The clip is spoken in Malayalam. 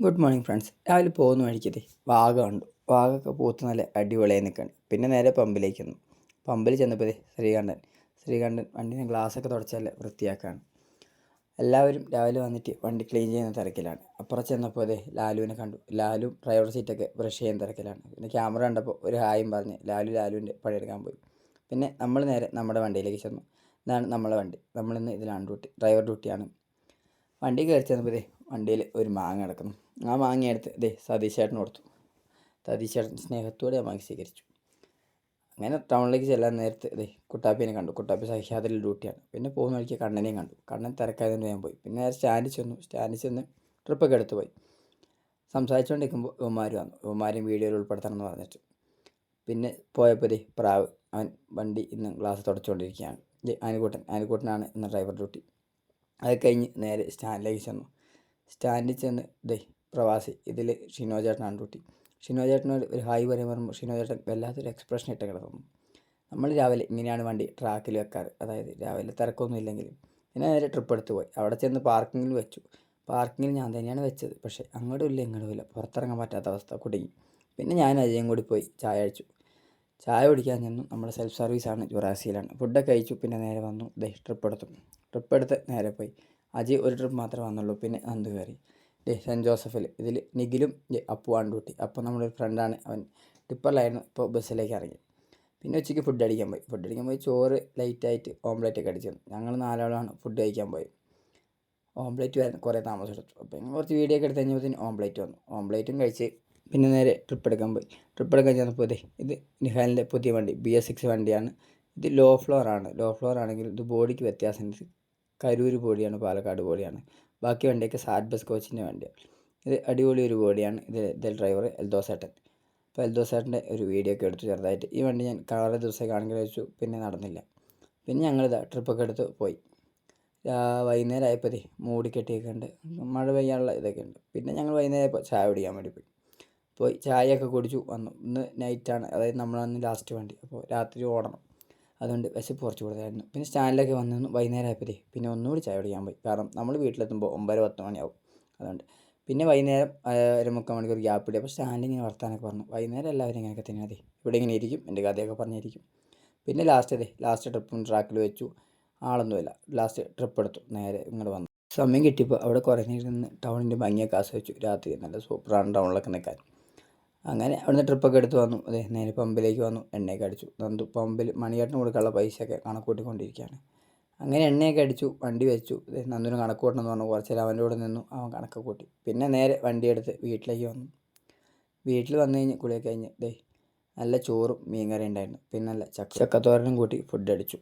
Good morning friends. രാവിലെ പോകുന്ന വഴിക്കതേ വാഗ കണ്ടു. വാഗൊക്കെ പൂത്ത് നല്ല അടിപൊളിയായി നിൽക്കുകയാണ്. പിന്നെ നേരെ പമ്പിലേക്ക് വന്നു. പമ്പിൽ ചെന്നപ്പോൾ ശ്രീകണ്ഠൻ വണ്ടിൻ്റെ ഗ്ലാസ്സൊക്കെ തുടച്ചല്ല വൃത്തിയാക്കുകയാണ്. എല്ലാവരും രാവിലെ വന്നിട്ട് വണ്ടി ക്ലീൻ ചെയ്യുന്ന തിരക്കിലാണ്. അപ്പുറം ചെന്നപ്പോൾ ലാലുവിനെ കണ്ടു. ലാലു ഡ്രൈവർ സീറ്റൊക്കെ ബ്രഷ് ചെയ്യുന്ന തിരക്കിലാണ്. പിന്നെ ക്യാമറ കണ്ടപ്പോൾ ഒരു ഹായും പറഞ്ഞ് ലാലുവിൻ്റെ പണിയെടുക്കാൻ പോയി. പിന്നെ നമ്മൾ നേരെ നമ്മുടെ വണ്ടിയിലേക്ക് ചെന്നു. ഇതാണ് നമ്മളെ വണ്ടി. നമ്മളിന്ന് ഇതിലാണ് ഡ്രൈവർ ഡ്യൂട്ടിയാണ്. വണ്ടി കയറി ചെന്നപ്പോൾ വണ്ടിയിൽ ഒരു മാങ്ങ കിടക്കുന്നു. ആ മാങ്ങ എടുത്ത് സതീഷ് ചേട്ടന് കൊടുത്തു. സതീഷ് ചേട്ടൻ സ്നേഹത്തോടെ ആ മാങ്ങ സ്വീകരിച്ചു. അങ്ങനെ ടൗണിലേക്ക് ചെല്ലാൻ നേരത്ത് കുട്ടാപ്പീനെ കണ്ടു. കുട്ടാപ്പി സഹ്യാദ്രിയിൽ ഡ്യൂട്ടിയാണ്. പിന്നെ പോകുന്ന വഴിക്ക് കണ്ണനെയും കണ്ടു. കണ്ണൻ തിരക്കായതുകൊണ്ട് ഞാൻ പോയി. പിന്നെ സ്റ്റാൻഡിൽ ചെന്ന് ട്രിപ്പൊക്കെ എടുത്തു പോയി. സംസാരിച്ചുകൊണ്ടിരിക്കുമ്പോൾ ഇവന്മാർ വന്നു. ഇവന്മാരെയും വീഡിയോയിൽ ഉൾപ്പെടുത്തണം എന്ന് പറഞ്ഞിട്ട്. പിന്നെ പോയപ്പോൾ പ്രാവ് അവൻ വണ്ടി ഇന്ന് ഗ്ലാസ് തുടച്ചുകൊണ്ടിരിക്കുകയാണ്. ആനിക്കൂട്ടനാണ് ഇന്ന് ഡ്രൈവർ ഡ്യൂട്ടി. അത് കഴിഞ്ഞ് നേരെ സ്റ്റാൻഡിലേക്ക് ചെന്നു. സ്റ്റാൻഡിൽ ചെന്ന് പ്രവാസി ഇതിൽ ഷിനോ ചേട്ടനാണ് ഡ്യൂട്ടി. ഷിനോ ചേട്ടനോട് ഒരു ഹായ് പറയുമ്പോൾ ഷിനോ ചേട്ടൻ വല്ലാത്തൊരു എക്സ്പ്രഷൻ ഇട്ട് കിടന്നു. നമ്മൾ രാവിലെ ഇങ്ങനെയാണ് വണ്ടി ട്രാക്കിൽ വെക്കാറ്, അതായത് രാവിലെ തിരക്കൊന്നും ഇല്ലെങ്കിൽ. പിന്നെ നേരെ ട്രിപ്പ് എടുത്ത് പോയി. അവിടെ ചെന്ന് പാർക്കിങ്ങിൽ വെച്ചു. പാർക്കിങ്ങിൽ ഞാൻ തന്നെയാണ് വെച്ചത്. പക്ഷേ അങ്ങോട്ടും ഇല്ല ഇങ്ങോട്ടും ഇല്ല, പുറത്തിറങ്ങാൻ പറ്റാത്ത അവസ്ഥ, കുടുങ്ങി. പിന്നെ ഞാൻ അജയും കൂടി പോയി ചായ കഴിച്ചു. ചായ കുടിക്കാൻ ചെന്നു. നമ്മുടെ സെൽഫ് സർവീസാണ്, ജുറാസിയിലാണ്. ഫുഡൊക്കെ കഴിച്ചു. പിന്നെ നേരെ വന്നു ട്രിപ്പ് എടുത്ത് നേരെ പോയി. അജി ഒരു ട്രിപ്പ് മാത്രമേ വന്നുള്ളൂ. പിന്നെ നന്ദു കയറി. സെൻറ്റ് ജോസഫിൽ ഇതിൽ നിഖിലും അപ്പുവാണ് ഡ്യൂട്ടി. അപ്പോൾ നമ്മുടെ ഒരു ഫ്രണ്ടാണ്, അവൻ ടിപ്പറിലായിരുന്നു. ഇപ്പോൾ ബസ്സിലേക്ക് ഇറങ്ങി. പിന്നെ ഉച്ചയ്ക്ക് ഫുഡ് അടിക്കാൻ പോയി. ചോറ് ലൈറ്റായിട്ട് ഓംലെറ്റൊക്കെ അടിച്ചു തന്നു. ഞങ്ങൾ 4 ആളാണ് ഫുഡ് കഴിക്കാൻ പോയത്. ഓംലെറ്റ് വരാൻ കുറേ താമസം എടുത്തു. അപ്പോൾ ഞങ്ങൾ കുറച്ച് വീഡിയോ ഒക്കെ എടുത്ത് കഴിഞ്ഞപ്പോൾ ഓംലെറ്റ് വന്നു. ഓംലെറ്റും കഴിച്ച് പിന്നെ നേരെ ട്രിപ്പ് എടുക്കാൻ ചെന്നപ്പോൾ ഇത് നിഹാലിൻ്റെ പുതിയ വണ്ടി BS6 വണ്ടിയാണ്. ഇത് ലോ ഫ്ലോർ ആണെങ്കിൽ ഇത് ബോഡിക്ക് വ്യത്യാസമുണ്ട്. കരൂർ ബോഡിയാണ്, പാലക്കാട് ബോഡിയാണ്. ബാക്കി വണ്ടിയൊക്കെ സാറ്റ് ബസ് കോച്ചിൻ്റെ വണ്ടിയാണ്. ഇത് അടിപൊളി ഒരു ബോഡിയാണ്. ഇതിൽ ഡ്രൈവർ എൽദോസേട്ടൻ. അപ്പോൾ എൽദോസേട്ടൻ്റെ ഒരു വീഡിയോ ഒക്കെ എടുത്തു ചെറുതായിട്ട്. ഈ വണ്ടി ഞാൻ കളറ് ദിവസം കാണിക്കാൻ വെച്ചു. പിന്നെ നടന്നില്ല. പിന്നെ ഞങ്ങളിതാ ട്രിപ്പൊക്കെ എടുത്ത് പോയി. വൈകുന്നേരം ആയപ്പോൾ മൂടിക്കെട്ടിയൊക്കെ ഉണ്ട്, മഴ പെയ്യാനുള്ള ഇതൊക്കെ ഉണ്ട്. പിന്നെ ഞങ്ങൾ വൈകുന്നേരം ആയപ്പോൾ ചായ കുടിക്കാൻ വേണ്ടി പോയി ചായയൊക്കെ കുടിച്ചു വന്നു. ഇന്ന് നൈറ്റാണ്, അതായത് നമ്മളന്ന് ലാസ്റ്റ് വണ്ടി. അപ്പോൾ രാത്രി ഓടണം, അതുകൊണ്ട് വിശപ്പ് കുറച്ച് കൂടുതലായിരുന്നു. പിന്നെ സ്റ്റാൻഡിലൊക്കെ വന്നു. വൈകുന്നേരം ആയപ്പോൾ പിന്നെ ഒന്നുകൂടി ചായ കുടിക്കാൻ പോയി. കാരണം നമ്മൾ വീട്ടിലെത്തുമ്പോൾ 9-10 മണിയാവും. അതുകൊണ്ട് പിന്നെ വൈകുന്നേരം ഒരു 3/4 മണിക്കൂർ ഗ്യാപ്പ് ഇടുക. അപ്പോൾ സ്റ്റാൻഡിൽ ഇങ്ങനെ വർത്താനൊക്കെ പറഞ്ഞു. വൈകുന്നേരം എല്ലാവരും ഇങ്ങനെയൊക്കെ തന്നെ ഇവിടെ ഇങ്ങനെ ഇരിക്കും, എൻ്റെ കഥയൊക്കെ പറഞ്ഞിരിക്കും. പിന്നെ ലാസ്റ്റ് ട്രിപ്പും ട്രാക്കിൽ വെച്ചു. ആളൊന്നുമില്ല. ലാസ്റ്റ് ട്രിപ്പ് എടുത്തു. നേരെ ഇങ്ങോട്ട് വന്നു. സമയം കിട്ടിയപ്പോൾ അവിടെ കുറേ നേരം നിന്ന് ടൗണിൻ്റെ ഭംഗിയൊക്കെ ആസ്വദിച്ചു. രാത്രി നല്ല സൂപ്പറാണ് ടൗണിലൊക്കെ നിൽക്കാൻ. അങ്ങനെ അവിടുന്ന് ട്രിപ്പൊക്കെ എടുത്ത് വന്നു. നേരെ പമ്പിലേക്ക് വന്നു. എണ്ണയൊക്കെ അടിച്ചു. നന്ദു പമ്പിൽ മണിയേട്ടന് കൊടുക്കാനുള്ള പൈസയൊക്കെ കണക്ക് കൂട്ടിക്കൊണ്ടിരിക്കുകയാണ്. അങ്ങനെ എണ്ണയൊക്കെ അടിച്ചു, വണ്ടി വെച്ചു. നന്ദുവിന് കണക്ക് കൂട്ടണമെന്ന് പറഞ്ഞു. കുറച്ച് നേരം അവൻ്റെ കൂടെ നിന്നു. അവൻ കണക്ക് കൂട്ടി. പിന്നെ നേരെ വണ്ടിയെടുത്ത് വീട്ടിലേക്ക് വന്നു. വീട്ടിൽ വന്നു കഴിഞ്ഞ് കുളിയൊക്കെ കഴിഞ്ഞ് നല്ല ചോറും മീൻ കറി ഉണ്ടായിരുന്നു. പിന്നെ നല്ല ചക്കത്തോരനും കൂട്ടി ഫുഡ് അടിച്ചു.